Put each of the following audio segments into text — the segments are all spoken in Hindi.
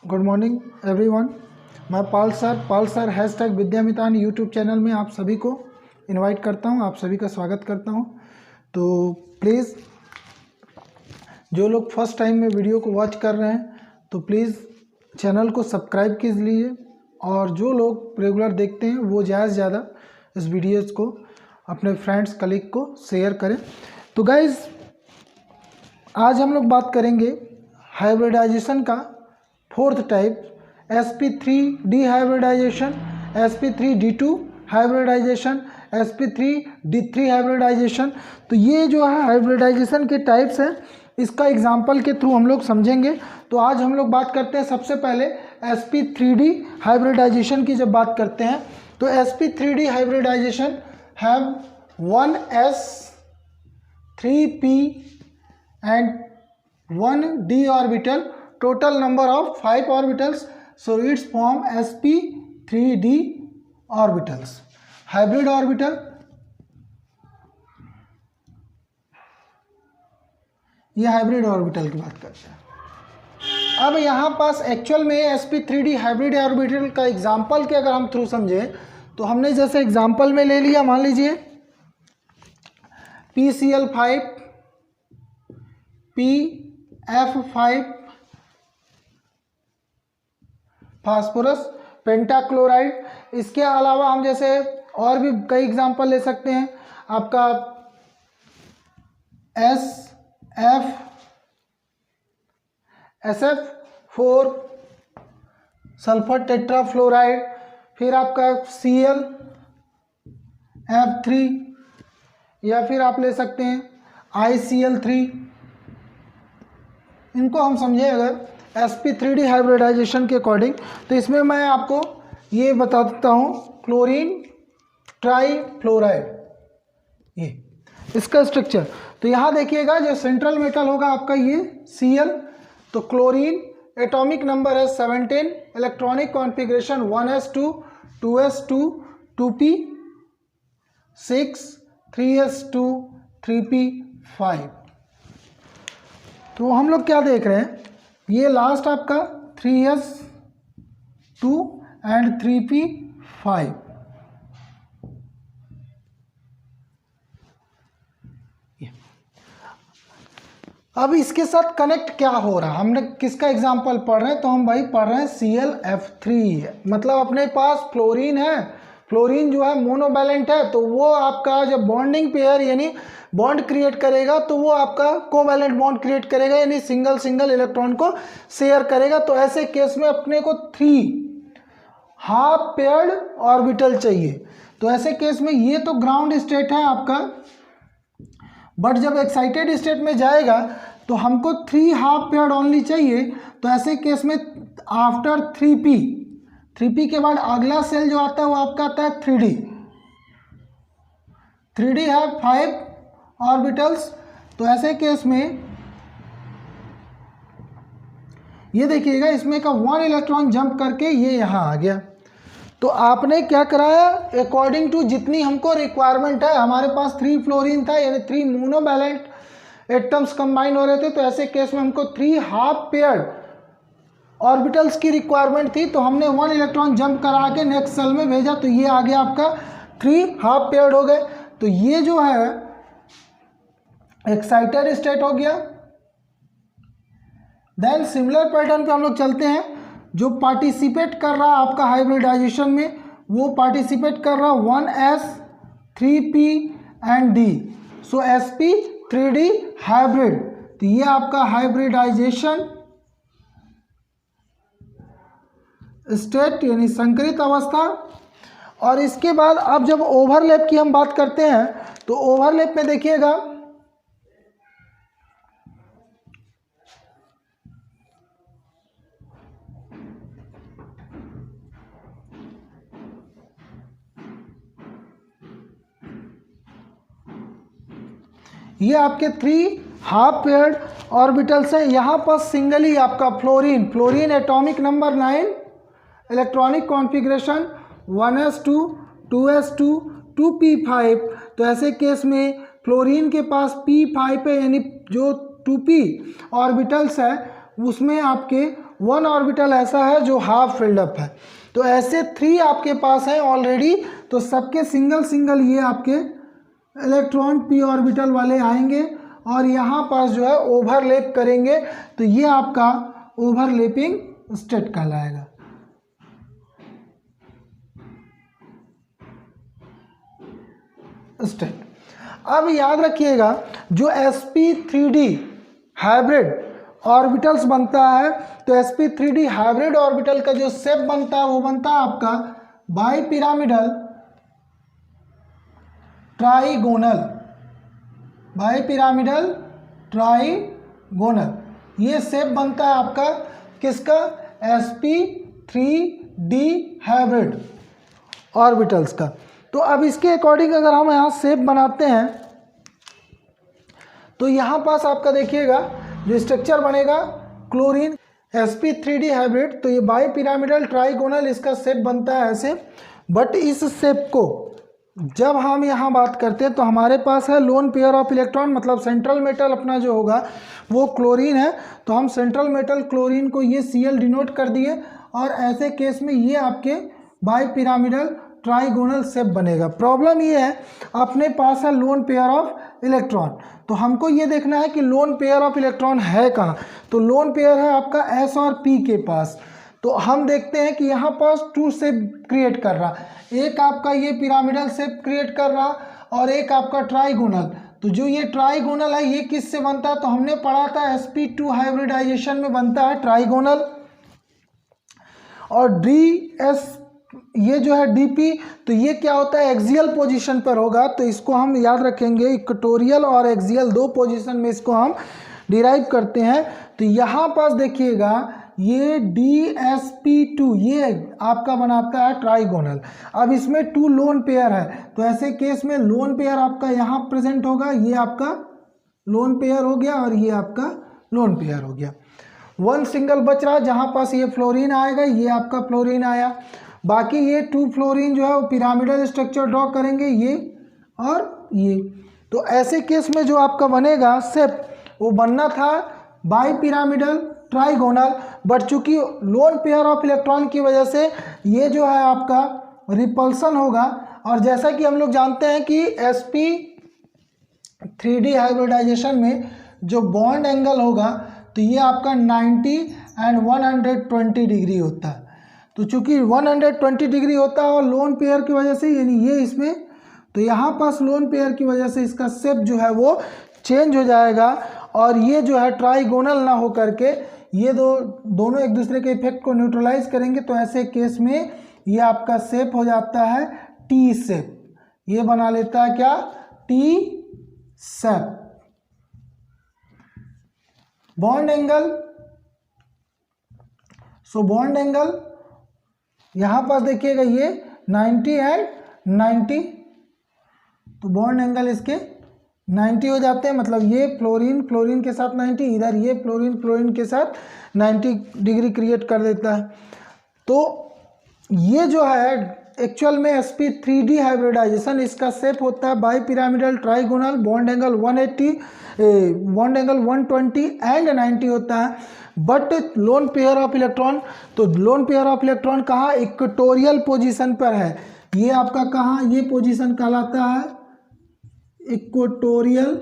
Good morning everyone. मैं पाल सर हैशटैग विद्यामितान यूट्यूब चैनल में आप सभी को इनवाइट करता हूं, आप सभी का स्वागत करता हूं। तो प्लीज़ जो लोग फर्स्ट टाइम में वीडियो को वॉच कर रहे हैं तो प्लीज़ चैनल को सब्सक्राइब कीजिए, और जो लोग रेगुलर देखते हैं वो ज़्यादा से ज़्यादा इस वीडियोज़ को अपने फ्रेंड्स कलीग को शेयर करें। तो गाइज़, आज हम लोग बात करेंगे हाइब्रिडाइजेशन का fourth type, sp3d hybridization, sp3d2 hybridization, sp3d3 hybridization. तो ये जो है हाइब्रिडाइजेशन के टाइप्स हैं, इसका एग्जांपल के थ्रू हम लोग समझेंगे। तो आज हम लोग बात करते हैं सबसे पहले sp3d हाइब्रिडाइजेशन की। जब बात करते हैं तो sp3d hybridization have 1s 3p and 1d orbital, total number of 5 orbitals, so it's form sp3d orbitals. Hybrid orbital, ये हाइब्रिड ऑर्बिटल की बात करते हैं। अब यहाँ पास एक्चुअल में sp3d हाइब्रिड ऑर्बिटल का एग्जाम्पल के अगर हम थ्रू समझें तो हमने जैसे एग्जाम्पल में ले लिया, मान लीजिए PCl5 PF5 फास्फोरस पेंटाक्लोराइड। इसके अलावा हम जैसे और भी कई एग्जांपल ले सकते हैं। आपका SF4 सल्फर टेट्राफ्लोराइड, फिर आपका ClF3, या फिर आप ले सकते हैं ICl3। इनको हम समझें अगर sp3d हाइब्रिडाइजेशन के अकॉर्डिंग, तो इसमें मैं आपको ये बता देता हूँ क्लोरीन ट्राईफ्लोराइड, ये इसका स्ट्रक्चर। तो यहाँ देखिएगा जो सेंट्रल मेटल होगा आपका ये Cl, तो क्लोरीन एटॉमिक नंबर है 17, electronic configuration 1s2 2s2 2p 6 3s2 3p5। तो हम लोग क्या देख रहे हैं, ये लास्ट आपका 3s2 एंड 3p5। अब इसके साथ कनेक्ट क्या हो रहा है, हमने किसका एग्जांपल पढ़ रहे हैं, तो हम भाई पढ़ रहे हैं ClF3। मतलब अपने पास फ्लोरीन है, फ्लोरीन जो है मोनोवैलेंट है, तो वो आपका जब बॉन्डिंग पेयर यानी बॉन्ड क्रिएट करेगा तो वो आपका कोवैलेंट बॉन्ड क्रिएट करेगा, यानी सिंगल सिंगल इलेक्ट्रॉन को शेयर करेगा। तो ऐसे केस में अपने को 3 हाफ पेयर्ड ऑर्बिटल चाहिए। तो ऐसे केस में ये तो ग्राउंड स्टेट है आपका, बट जब एक्साइटेड स्टेट में जाएगा तो हमको 3 हाफ पेयर्ड ओनली चाहिए। तो ऐसे केस में आफ्टर 3p के बाद अगला सेल जो आता है वो आपका आता है 3d है 5 ऑर्बिटल्स। तो ऐसे केस में ये देखिएगा, इसमें का 1 इलेक्ट्रॉन जंप करके ये यहाँ आ गया। तो आपने क्या कराया, अकॉर्डिंग टू जितनी हमको रिक्वायरमेंट है, हमारे पास 3 फ्लोरीन था यानी 3 मोनोवैलेंट एटम्स कंबाइन हो रहे थे। तो ऐसे केस में हमको 3 हाफ पेयर्ड ऑर्बिटल्स की रिक्वायरमेंट थी, तो हमने 1 इलेक्ट्रॉन जंप करा के नेक्स्ट सेल में भेजा, तो ये आ गया आपका 3 हाफ पेयर्ड हो गए। तो ये जो है एक्साइटेड स्टेट हो गया। देन सिमिलर पैटर्न पे हम लोग चलते हैं। जो पार्टिसिपेट कर रहा आपका हाइब्रिडाइजेशन में, वो पार्टिसिपेट कर रहा 1s 3p and d, so sp3d hybrid. तो ये आपका हाइब्रिडाइजेशन स्टेट यानी संकरित अवस्था। और इसके बाद अब जब ओवरलैप की हम बात करते हैं तो ओवरलैप में देखिएगा ये आपके 3 हाफ पेयर्ड ऑर्बिटल्स हैं। यहाँ पर सिंगली आपका fluorine atomic number 9, electronic configuration 1s2 2s2 2p5। तो ऐसे केस में फ्लोरीन के पास p5 पे यानी जो 2p ऑर्बिटल्स है उसमें आपके 1 ऑर्बिटल ऐसा है जो हाफ फिल्ड अप है। तो ऐसे 3 आपके पास हैं ऑलरेडी, तो सबके सिंगल सिंगल ये आपके इलेक्ट्रॉन p ऑर्बिटल वाले आएंगे और यहाँ पास जो है ओवरलैप करेंगे, तो ये आपका ओवरलैपिंग स्टेट कहलाएगा। स्टेट। अब याद रखिएगा जो sp3d हाइब्रिड ऑर्बिटल्स बनता है, तो sp3d हाइब्रिड ऑर्बिटल का जो शेप बनता है वो बनता है आपका बाइपिरामिडल ट्राइगोनल। बाइपिरामिडल ट्राइगोनल ये शेप बनता है आपका किसका? sp3d हाइब्रिड ऑर्बिटल्स का। तो अब इसके अकॉर्डिंग अगर हम यहाँ शेप बनाते हैं तो यहाँ पास आपका देखिएगा जो स्ट्रक्चर बनेगा क्लोरीन sp3d हाइब्रिड, तो ये बाइपिरामिडल ट्राइगोनल इसका शेप बनता है ऐसे। बट इस शेप को जब हम यहाँ बात करते हैं तो हमारे पास है लोन पेयर ऑफ इलेक्ट्रॉन, मतलब सेंट्रल मेटल अपना जो होगा वो क्लोरीन है, तो हम सेंट्रल मेटल क्लोरीन को ये Cl डिनोट कर दिए और ऐसे केस में ये आपके बाइपिरामिडल ट्राइगोनल शेप बनेगा। प्रॉब्लम ये है अपने पास है लोन पेयर ऑफ इलेक्ट्रॉन, तो हमको ये देखना है कि लोन पेयर ऑफ इलेक्ट्रॉन है कहाँ। तो लोन पेयर है आपका S और P के पास, तो हम देखते हैं कि यहाँ पास 2 शेप क्रिएट कर रहा, एक आपका ये पिरामिडल शेप क्रिएट कर रहा और एक आपका ट्राइगोनल। तो जो ये ट्राइगोनल है ये किससे बनता है? तो हमने पढ़ा था sp2 हाइब्रिडाइजेशन में बनता है ट्राइगोनल। और ds ये जो है dp, तो ये क्या होता है? एक्सियल पोजीशन पर होगा, तो इसको हम याद रखेंगे इक्वेटोरियल और एक्सियल 2 पोजीशन में इसको हम डिराइव करते हैं। तो यहाँ पास देखिएगा ये dsp2 ये आपका बनाता है ट्राइगोनल। अब इसमें 2 लोन पेयर है, तो ऐसे केस में लोन पेयर आपका यहाँ प्रेजेंट होगा, ये आपका लोन पेयर हो गया और ये आपका लोन पेयर हो गया। 1 सिंगल बच रहा जहाँ पास ये फ्लोरीन आएगा, ये आपका फ्लोरीन आया, बाकी ये 2 फ्लोरीन जो है वो पिरामिडल स्ट्रक्चर ड्रॉ करेंगे ये और ये। तो ऐसे केस में जो आपका बनेगा शेप वो बनना था बाइपिरामिडल ट्राइगोनल, बट चूंकि लोन पेयर ऑफ इलेक्ट्रॉन की वजह से ये जो है आपका रिपल्सन होगा। और जैसा कि हम लोग जानते हैं कि sp3d हाइब्रिडाइजेशन में जो बॉन्ड एंगल होगा तो ये आपका 90 एंड 120 डिग्री होता है। तो चूंकि 120 डिग्री होता है और लोन पेयर की वजह से यानी ये इसमें, तो यहाँ पास लोन पेयर की वजह से इसका शेप जो है वो चेंज हो जाएगा और ये जो है ट्राइगोनल ना हो करके ये दोनों एक दूसरे के इफेक्ट को न्यूट्रलाइज करेंगे। तो ऐसे केस में ये आपका शेप हो जाता है टी शेप, ये बना लेता है क्या? T shape. Bond angle, so bond angle यहाँ पास देखिएगा ये 90 एंड 90, तो बॉन्ड एंगल इसके 90 हो जाते हैं, मतलब ये फ्लोरीन के साथ 90, इधर ये फ्लोरीन के साथ 90 डिग्री क्रिएट कर देता है। तो ये जो है एक्चुअल में sp3d हाइब्रिडाइजेशन, इसका शेप होता है bipyramidal trigonal, bond angle 180, bond angle 120 and 90 होता है। But lone pair of electron, तो लोन पेयर ऑफ इलेक्ट्रॉन कहाँ? इक्वेटोरियल पोजीशन पर है। ये आपका कहाँ? ये पोजीशन कहलाता है इक्वेटोरियल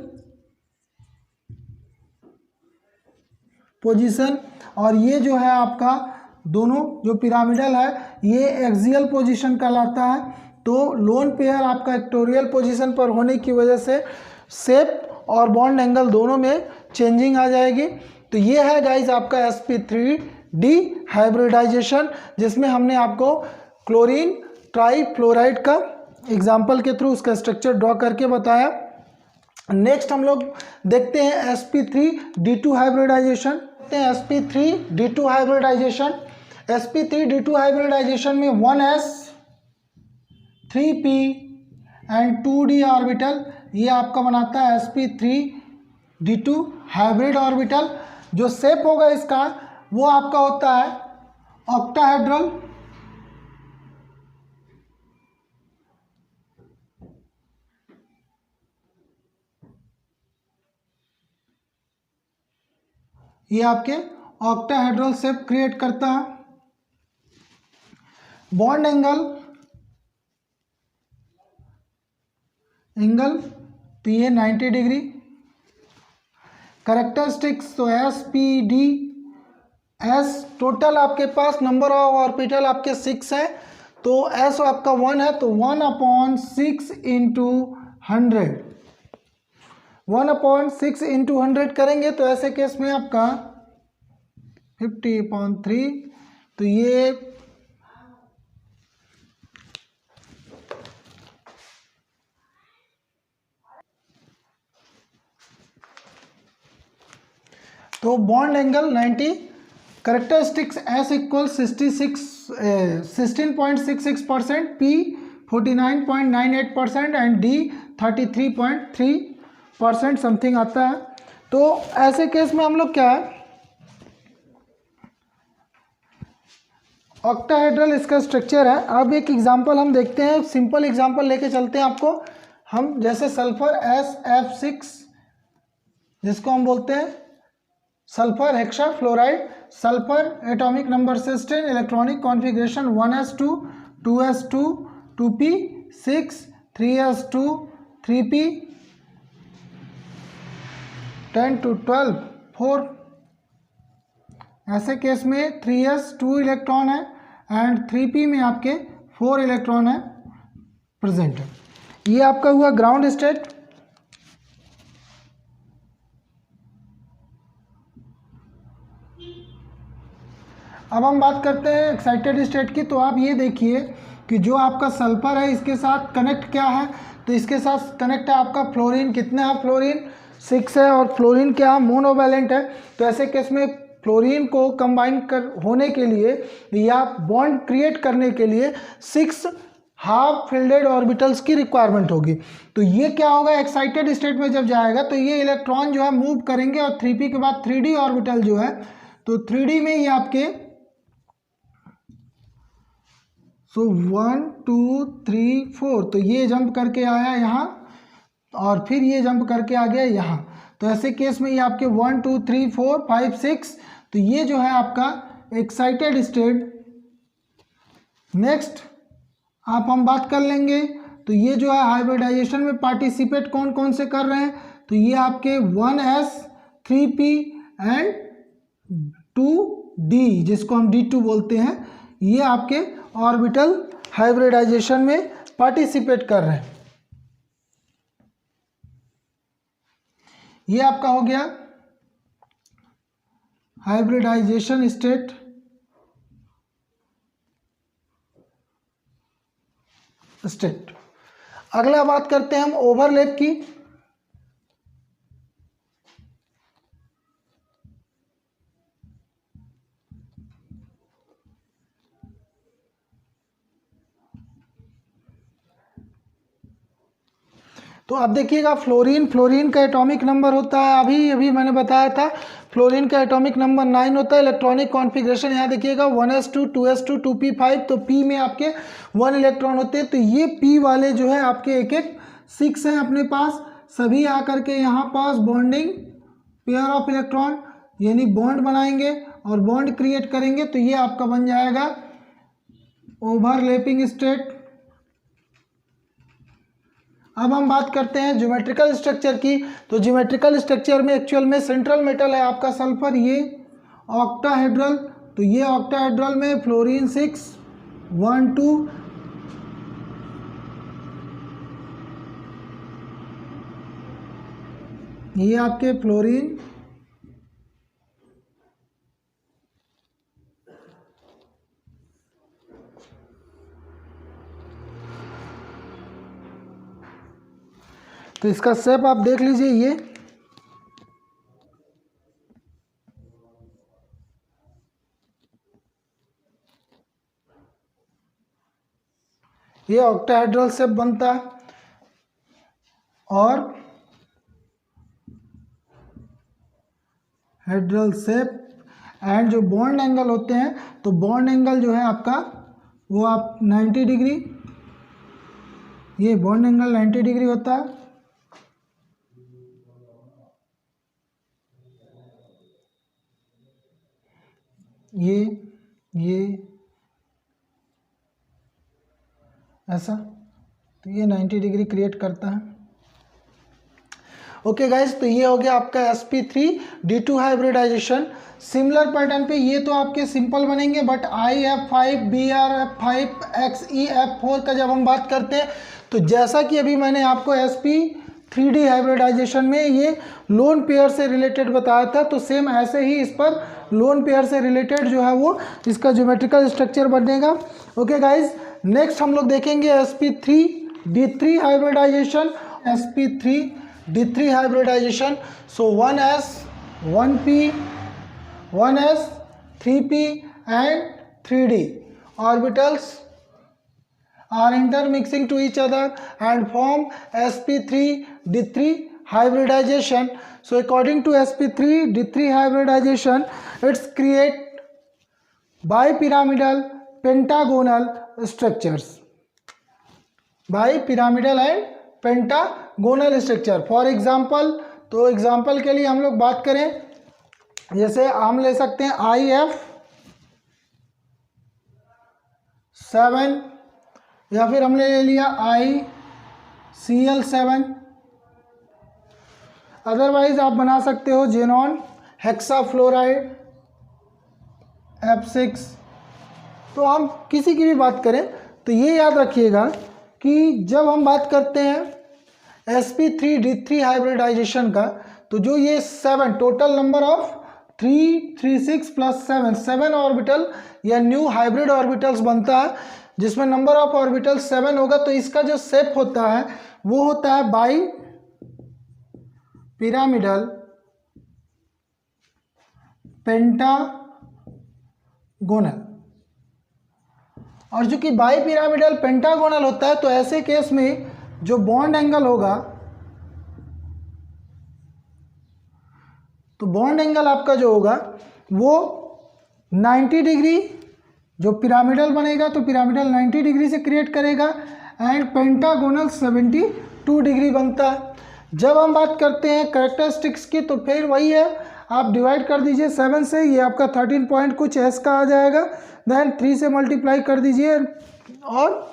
पोजीशन, और ये जो है आपका दोनों जो पिरामिडल है ये एक्सियल पोजीशन कहलाता है। तो लोन पेयर आपका इक्वेटोरियल पोजीशन पर होने की वजह से शेप और बॉन्ड एंगल दोनों में चेंजिंग आ जाएगी। तो ये है गाइज आपका sp3d हाइब्रिडाइजेशन, जिसमें हमने आपको क्लोरीन ट्राईफ्लोराइड का एग्जाम्पल के थ्रू उसका स्ट्रक्चर ड्रॉ करके बताया। नेक्स्ट हम लोग देखते हैं sp3d2 hybridisation. sp3d2 hybridisation, sp3d2 hybridisation में 1s 3p and 2d orbital ये आपका बनाता है sp3d2 हाइब्रिड ऑर्बिटल। जो शेप होगा इसका वो आपका होता है ऑक्टाहेड्रल, ये आपके ऑक्टाहेड्रल शेप क्रिएट करता है। बॉन्ड एंगल तो ये 90 डिग्री। करेक्टरिस्टिक्स तो S P D S, total आपके पास नंबर ऑफ ऑर्बिटल आपके 6 है, तो एस आपका 1 है, तो 1/6 इंटू 100, 1/6 इंटू 100 करेंगे तो ऐसे केस में आपका 50/3, तो ये तो bond angle 90, characteristics S equal 16.66%, P 49.98% and D 33.3% something आता है। तो ऐसे केस में हम लोग क्या है, ऑक्टाहेड्रल इसका स्ट्रक्चर है। अब एक एग्जांपल हम देखते हैं, सिंपल एग्जांपल लेके चलते हैं आपको हम, जैसे सल्फर SF6 जिसको हम बोलते हैं sulphur hexafluoride, sulphur atomic number 16, electronic configuration 1s2 2s2 2p6 3s2 3p 10 to 12 4, ऐसे केस में 3s 2 इलेक्ट्रॉन है एंड 3p में आपके 4 इलेक्ट्रॉन है प्रेजेंट है। ये आपका हुआ ग्राउंड स्टेट। अब हम बात करते हैं एक्साइटेड स्टेट की। तो आप ये देखिए कि जो आपका सल्फर है इसके साथ कनेक्ट क्या है, तो इसके साथ कनेक्ट है आपका फ्लोरीन। कितना है फ्लोरीन, 6 है, और फ्लोरीन क्या है, मोनोवैलेंट है। तो ऐसे केस में फ्लोरीन को कंबाइन होने के लिए या बॉन्ड क्रिएट करने के लिए 6 हाफ फिल्डेड ऑर्बिटल्स की रिक्वायरमेंट होगी। तो ये क्या होगा, एक्साइटेड स्टेट में जब जाएगा तो ये इलेक्ट्रॉन जो है मूव करेंगे और 3p के बाद 3d ऑर्बिटल जो है, तो 3d में ये आपके 1 2 3 4, तो ये जंप करके आया यहाँ और फिर ये जंप करके आ गया यहाँ। तो ऐसे केस में ये आपके 1 2 3 4 5 6, तो ये जो है आपका एक्साइटेड स्टेट। नेक्स्ट आप हम बात कर लेंगे, तो ये जो है हाइब्रिडाइजेशन में पार्टिसिपेट कौन कौन से कर रहे हैं, तो ये आपके 1s 3p एंड 2d जिसको हम d2 बोलते हैं, ये आपके ऑर्बिटल हाइब्रिडाइजेशन में पार्टिसिपेट कर रहे हैं। ये आपका हो गया हाइब्रिडाइजेशन स्टेट। अगला बात करते हैं हम ओवरलैप की। तो अब देखिएगा फ्लोरीन का एटॉमिक नंबर होता है, अभी मैंने बताया था, फ्लोरीन का एटॉमिक नंबर 9 होता है। इलेक्ट्रॉनिक कॉन्फ़िगरेशन यहाँ देखिएगा 1s2 2s2 2p5, तो p में आपके 1 इलेक्ट्रॉन होते हैं। तो ये p वाले जो है आपके एक 6 हैं अपने पास, सभी आकर के यहाँ पास बॉन्डिंग पेयर ऑफ इलेक्ट्रॉन यानी बॉन्ड बनाएंगे और बॉन्ड क्रिएट करेंगे, तो ये आपका बन जाएगा ओवरलैपिंग स्टेट। अब हम बात करते हैं ज्योमेट्रिकल स्ट्रक्चर की। तो ज्योमेट्रिकल स्ट्रक्चर में एक्चुअल में सेंट्रल मेटल है आपका सल्फर, ये ऑक्टाहेड्रल, तो ये ऑक्टाहेड्रल में फ्लोरीन 6 1 2, ये आपके फ्लोरीन तो इसका शेप आप देख लीजिए, ये ऑक्टाहेड्रल शेप बनता है। और हेड्रल शेप एंड जो बॉन्ड एंगल होते हैं, तो बॉन्ड एंगल जो है आपका वो आप 90 डिग्री, ये बॉन्ड एंगल 90 डिग्री होता है। ये ऐसा, तो ये 90 डिग्री क्रिएट करता है। ओके गाइज, तो ये हो गया आपका sp3d2 हाइब्रिडाइजेशन। सिमिलर पैटर्न पे ये तो आपके सिंपल बनेंगे, बट IF5 BRF5 XEF4 का जब हम बात करते हैं तो जैसा कि अभी मैंने आपको sp3d हाइब्रिडाइजेशन में ये लोन पेयर से रिलेटेड बताया था, तो सेम ऐसे ही इस पर लोन पेयर से रिलेटेड जो है वो इसका ज्योमेट्रिकल स्ट्रक्चर बनेगा। ओके गाइज, नेक्स्ट हम लोग देखेंगे sp3d3 hybridization. sp3d3 hybridization, so 1s 1p 1s 3p and 3d orbitals are intermixing to each other and form sp3d3 hybridization. So according to sp3d3 hybridization, it's create bipyramidal pentagonal structures, bipyramidal and pentagonal structure. For example, तो एग्जाम्पल के लिए हम लोग बात करें, जैसे हम ले सकते हैं IF7 या फिर हमने ले लिया ICl7। अदरवाइज आप बना सकते हो जेनॉन हेक्साफ्लोराइड F6। तो हम किसी की भी बात करें तो ये याद रखिएगा कि जब हम बात करते हैं sp3d3 हाइब्रिडाइजेशन का, तो जो ये 7 total number of 3 3 6 plus 7 orbital या न्यू हाइब्रिड ऑर्बिटल्स बनता है, जिसमें नंबर ऑफ ऑर्बिटल 7 होगा। तो इसका जो शेप होता है वो होता है बाई पिरामिडल पेंटागोनल। और जो कि बाई पिरामिडल पेंटागोनल होता है, तो ऐसे केस में जो बॉन्ड एंगल होगा, तो बॉन्ड एंगल आपका जो होगा वो 90 डिग्री, जो पिरामिडल बनेगा तो पिरामिडल 90 डिग्री से क्रिएट करेगा एंड पेंटागोनल 72 डिग्री बनता है। जब हम बात करते हैं कैरेक्टरिस्टिक्स की, तो फिर वही है, आप डिवाइड कर दीजिए 7 से, ये आपका 13 पॉइंट कुछ एस का आ जाएगा, देन 3 से मल्टीप्लाई कर दीजिए और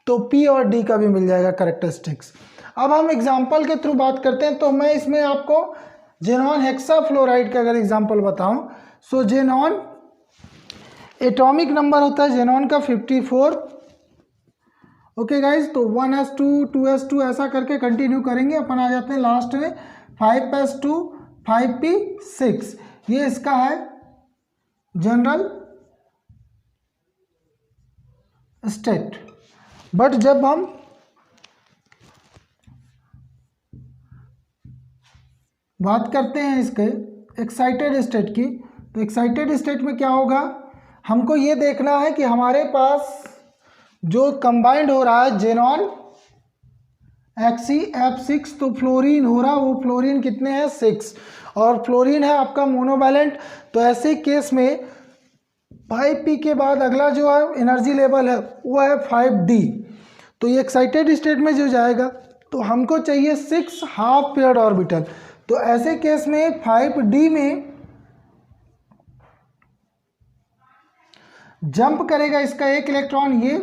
तो P और D का भी मिल जाएगा कैरेक्टरिस्टिक्स। अब हम एग्जांपल के थ्रू बात करते हैं, तो मैं इसमें आपको जेनॉन हेक्साफ्लोराइड का अगर एग्जांपल बताऊं, सो जेनॉन एटॉमिक नंबर होता है जेनॉन का 54। ओके गाइज, तो 1s2 2s2 ऐसा करके कंटिन्यू करेंगे, अपन आ जाते हैं लास्ट में 5s2 5p6। ये इसका है जनरल स्टेट। बट जब हम बात करते हैं इसके एक्साइटेड स्टेट की, तो एक्साइटेड स्टेट में क्या होगा, हमको ये देखना है कि हमारे पास जो कंबाइंड हो रहा है जेनॉन XeF6, तो फ्लोरीन हो रहा, वो फ्लोरीन कितने हैं 6, और फ्लोरीन है आपका मोनोवैलेंट। तो ऐसे केस में 5p के बाद अगला जो है एनर्जी लेवल है वो है 5d। तो ये एक्साइटेड स्टेट में जो जाएगा तो हमको चाहिए 6 हाफ पेयर्ड ऑर्बिटल। तो ऐसे केस में 5d में जंप करेगा इसका एक इलेक्ट्रॉन, ये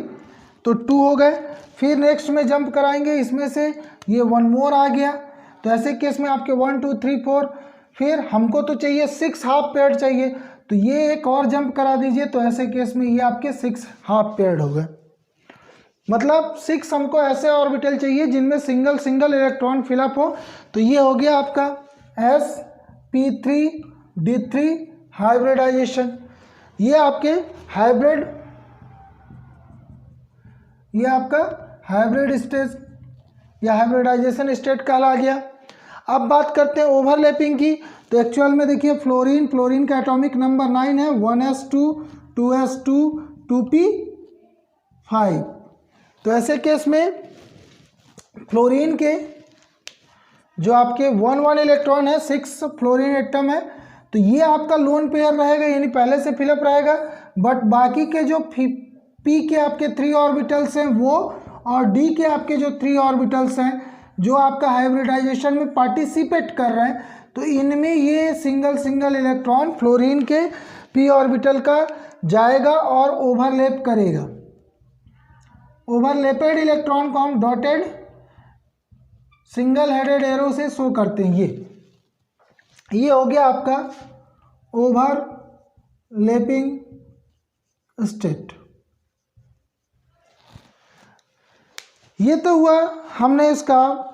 तो 2 हो गए। फिर नेक्स्ट में जंप कराएंगे इसमें से, ये 1 मोर आ गया। तो ऐसे केस में आपके 1 2 3 4, फिर हमको तो चाहिए 6 हाफ पेयर्ड चाहिए, तो ये एक और जंप करा दीजिए। तो ऐसे केस में ये आपके 6 हाफ पेयर्ड हो गए। मतलब 6 हमको ऐसे ऑर्बिटल चाहिए जिनमें सिंगल सिंगल इलेक्ट्रॉन फिलअप हो। तो ये हो गया आपका sp3d3 हाइब्रिडाइजेशन। ये आपके हाइब्रिड, ये आपका हाइब्रिड स्टेज या हाइब्रिडाइजेशन स्टेट कहला गया। अब बात करते हैं ओवरलैपिंग की। तो एक्चुअल में देखिए फ्लोरीन का एटॉमिक नंबर 9 है, 1s2 2s2 2p5। तो ऐसे केस में फ्लोरीन के जो आपके 1 1 इलेक्ट्रॉन है, 6 फ्लोरीन एटम है, तो ये आपका लोन पेयर रहेगा, यानी पहले से फिलअप रहेगा। बट बाकी के जो p के आपके 3 ऑर्बिटल्स हैं वो, और d के आपके जो 3 ऑर्बिटल्स हैं जो आपका हाइब्रिडाइजेशन में पार्टिसिपेट कर रहे हैं, तो इनमें ये सिंगल सिंगल इलेक्ट्रॉन फ्लोरीन के p ऑर्बिटल का जाएगा और ओवरलैप करेगा। ओवरलैपेड इलेक्ट्रॉन को हम डॉटेड सिंगल हेडेड एरो से शो करते हैं। ये हो गया आपका ओवरलैपिंग स्टेट। ये तो हुआ, हमने इसका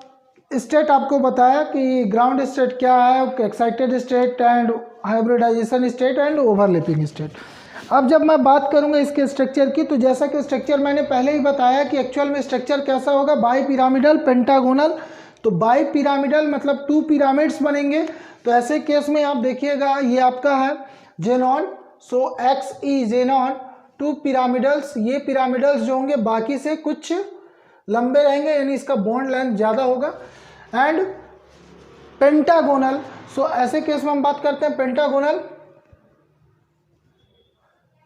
स्टेट आपको बताया कि ग्राउंड स्टेट क्या है, excited state and hybridization state and overlapping state. अब जब मैं बात करूंगा इसके स्ट्रक्चर की, तो जैसा कि स्ट्रक्चर मैंने पहले ही बताया कि एक्चुअल में स्ट्रक्चर कैसा होगा, बाई पिरामिडल पेंटागोनल। तो बाई पिरामिडल मतलब 2 पिरामिड्स बनेंगे। तो ऐसे केस में आप देखिएगा ये आपका है जेनॉन, सो एक्स ई जेनॉन 2 पिरामिडल्स। ये पिरामिडल्स जो होंगे बाकी से कुछ लंबे रहेंगे, यानी इसका बॉन्ड लेंथ ज़्यादा होगा। एंड पेंटागोनल, सो ऐसे केस में हम बात करते हैं पेंटागोनल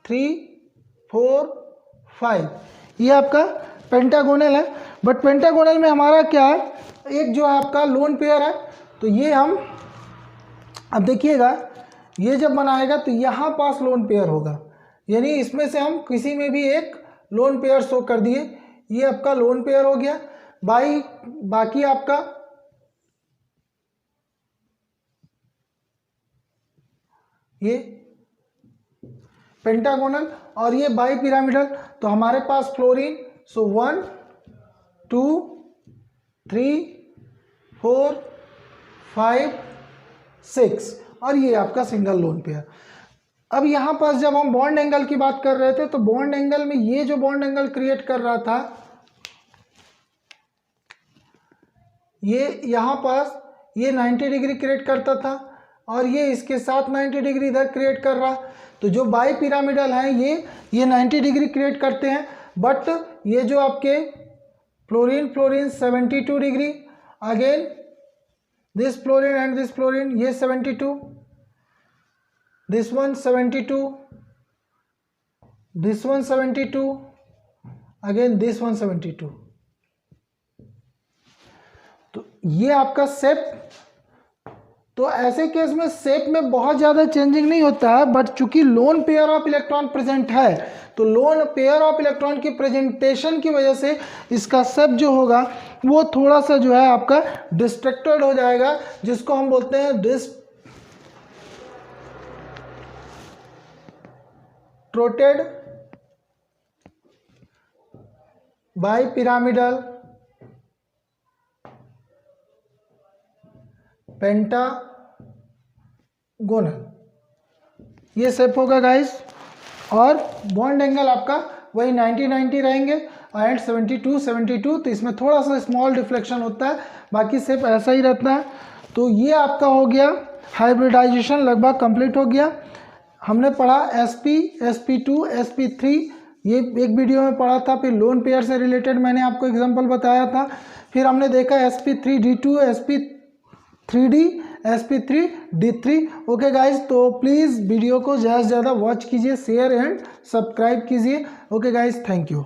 3, 4, 5, ये आपका पेंटागोनल है। बट पेंटागोनल में हमारा क्या है, एक जो है आपका लोन पेयर है। तो ये हम अब देखिएगा, ये जब बनाएगा तो यहाँ पास लोन पेयर होगा, यानी इसमें से हम किसी में भी एक लोन पेयर शो कर दिए, ये आपका लोन पेयर हो गया। बाकी आपका ये पेंटागोनल और ये बाई पिरामिडल। तो हमारे पास फ्लोरीन, सो 1, 2, 3, 4, 5, 6 और ये आपका सिंगल लोन पेयर। अब यहाँ पास जब हम बॉन्ड एंगल की बात कर रहे थे, तो बॉन्ड एंगल में ये जो बॉन्ड एंगल क्रिएट कर रहा था, ये यहाँ पास ये 90 डिग्री क्रिएट करता था और ये इसके साथ 90 डिग्री इधर क्रिएट कर रहा। तो जो बाई पिरामिडल हैं ये 90 डिग्री क्रिएट करते हैं। बट ये जो आपके fluorine 72 degree, again this fluorine and this fluorine ये 72, this one 72, this one 72, again this one 72। तो ये आपका शेप। तो ऐसे केस में शेप में बहुत ज़्यादा चेंजिंग नहीं होता है, बट चूंकि lone pair of electron present है, तो लोन पेयर ऑफ इलेक्ट्रॉन की प्रेजेंटेशन की वजह से इसका शेप जो होगा वो थोड़ा सा जो है आपका डिस्ट्रैक्टेड हो जाएगा, जिसको हम बोलते हैं डिस्ट्रोटेड बाई पिरामिडल पेंटागोनल, ये शेप होगा गाइस। और बॉन्ड एंगल आपका वही 90 रहेंगे एंड 72, तो इसमें थोड़ा सा स्मॉल डिफ्लेक्शन होता है, बाकी शेप ऐसा ही रहता है। तो ये आपका हो गया हाइब्रिडाइजेशन, लगभग कंप्लीट हो गया। हमने पढ़ा sp, sp2, sp3, ये एक वीडियो में पढ़ा था। फिर लोन पेयर से रिलेटेड मैंने आपको एग्जांपल बताया था। फिर हमने देखा sp3d2, sp3d, sp3d3। Okay guys, तो प्लीज़ वीडियो को ज़्यादा से ज़्यादा वॉच कीजिए, शेयर एंड सब्सक्राइब कीजिए। Okay guys, thank you.